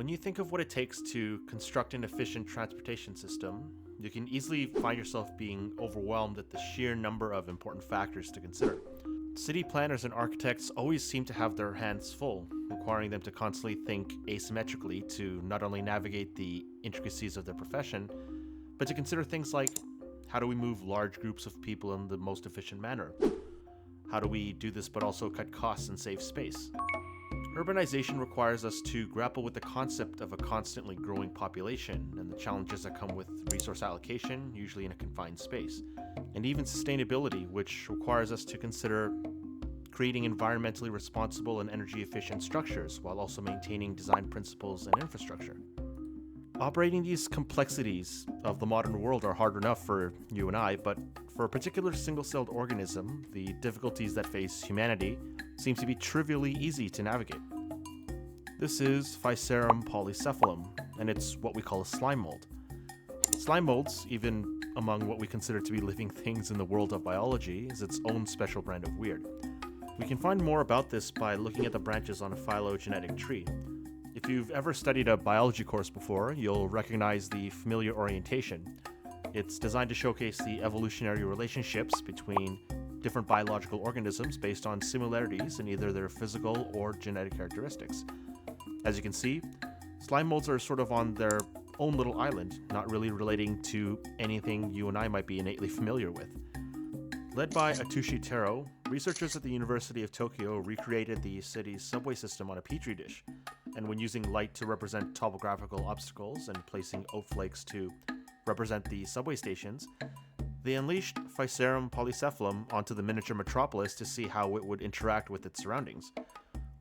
When you think of what it takes to construct an efficient transportation system, you can easily find yourself being overwhelmed at the sheer number of important factors to consider. City planners and architects always seem to have their hands full, requiring them to constantly think asymmetrically to not only navigate the intricacies of their profession, but to consider things like, how do we move large groups of people in the most efficient manner? How do we do this but also cut costs and save space? Urbanization requires us to grapple with the concept of a constantly growing population and the challenges that come with resource allocation, usually in a confined space, and even sustainability, which requires us to consider creating environmentally responsible and energy efficient structures while also maintaining design principles and infrastructure. Operating these complexities of the modern world are hard enough for you and I, but for a particular single-celled organism, the difficulties that face humanity seem to be trivially easy to navigate. This is Physarum polycephalum, and it's what we call a slime mold. Slime molds, even among what we consider to be living things in the world of biology, is its own special brand of weird. We can find more about this by looking at the branches on a phylogenetic tree. If you've ever studied a biology course before, you'll recognize the familiar orientation. It's designed to showcase the evolutionary relationships between different biological organisms based on similarities in either their physical or genetic characteristics. As you can see, slime molds are sort of on their own little island, not really relating to anything you and I might be innately familiar with. Led by Atsushi Taro, researchers at the University of Tokyo recreated the city's subway system on a petri dish, and when using light to represent topographical obstacles and placing oat flakes to represent the subway stations, they unleashed Physarum polycephalum onto the miniature metropolis to see how it would interact with its surroundings.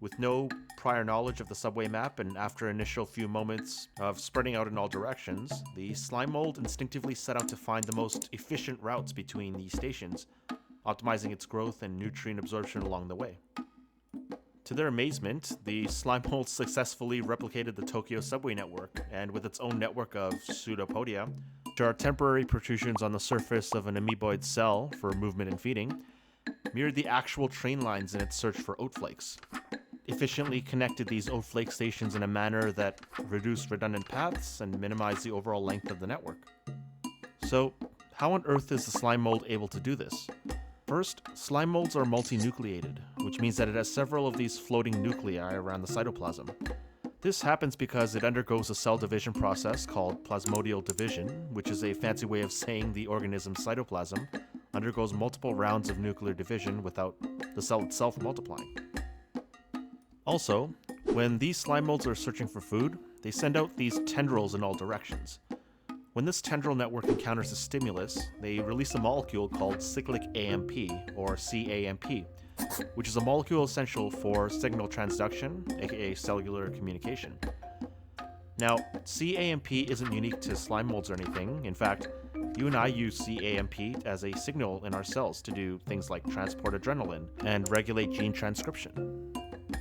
With no prior knowledge of the subway map and after an initial few moments of spreading out in all directions, the slime mold instinctively set out to find the most efficient routes between these stations, optimizing its growth and nutrient absorption along the way. To their amazement, the slime mold successfully replicated the Tokyo subway network, and with its own network of pseudopodia, which are temporary protrusions on the surface of an amoeboid cell for movement and feeding, mirrored the actual train lines in its search for oat flakes. Efficiently connected these oat flake stations in a manner that reduced redundant paths and minimized the overall length of the network. So, how on earth is the slime mold able to do this? First, slime molds are multinucleated, which means that it has several of these floating nuclei around the cytoplasm. This happens because it undergoes a cell division process called plasmodial division, which is a fancy way of saying the organism's cytoplasm undergoes multiple rounds of nuclear division without the cell itself multiplying. Also, when these slime molds are searching for food, they send out these tendrils in all directions. When this tendril network encounters a stimulus, they release a molecule called cyclic AMP, or CAMP, which is a molecule essential for signal transduction, aka cellular communication. Now, CAMP isn't unique to slime molds or anything. In fact, you and I use CAMP as a signal in our cells to do things like transport adrenaline and regulate gene transcription.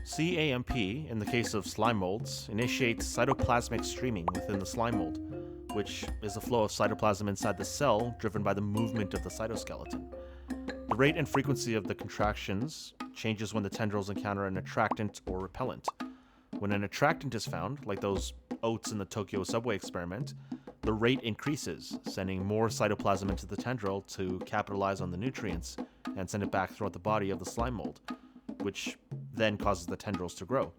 CAMP, in the case of slime molds, initiates cytoplasmic streaming within the slime mold, which is the flow of cytoplasm inside the cell driven by the movement of the cytoskeleton. The rate and frequency of the contractions changes when the tendrils encounter an attractant or repellent. When an attractant is found, like those oats in the Tokyo subway experiment, the rate increases, sending more cytoplasm into the tendril to capitalize on the nutrients and send it back throughout the body of the slime mold, which then causes the tendrils to grow.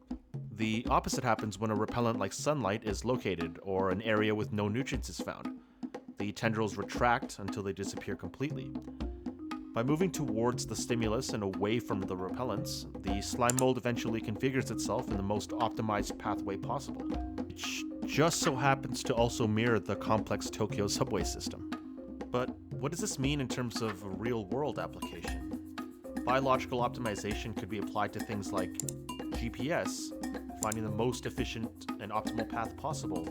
The opposite happens when a repellent like sunlight is located or an area with no nutrients is found. The tendrils retract until they disappear completely. By moving towards the stimulus and away from the repellents, the slime mold eventually configures itself in the most optimized pathway possible, which just so happens to also mirror the complex Tokyo subway system. But what does this mean in terms of a real-world application? Biological optimization could be applied to things like GPS, finding the most efficient and optimal path possible,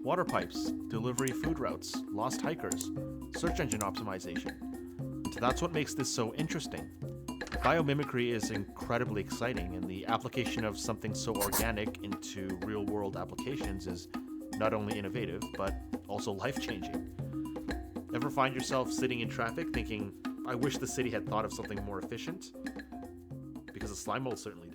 water pipes, delivery food routes, lost hikers, search engine optimization. And that's what makes this so interesting. Biomimicry is incredibly exciting, and the application of something so organic into real-world applications is not only innovative, but also life-changing. Ever find yourself sitting in traffic thinking, I wish the city had thought of something more efficient? Because the slime mold certainly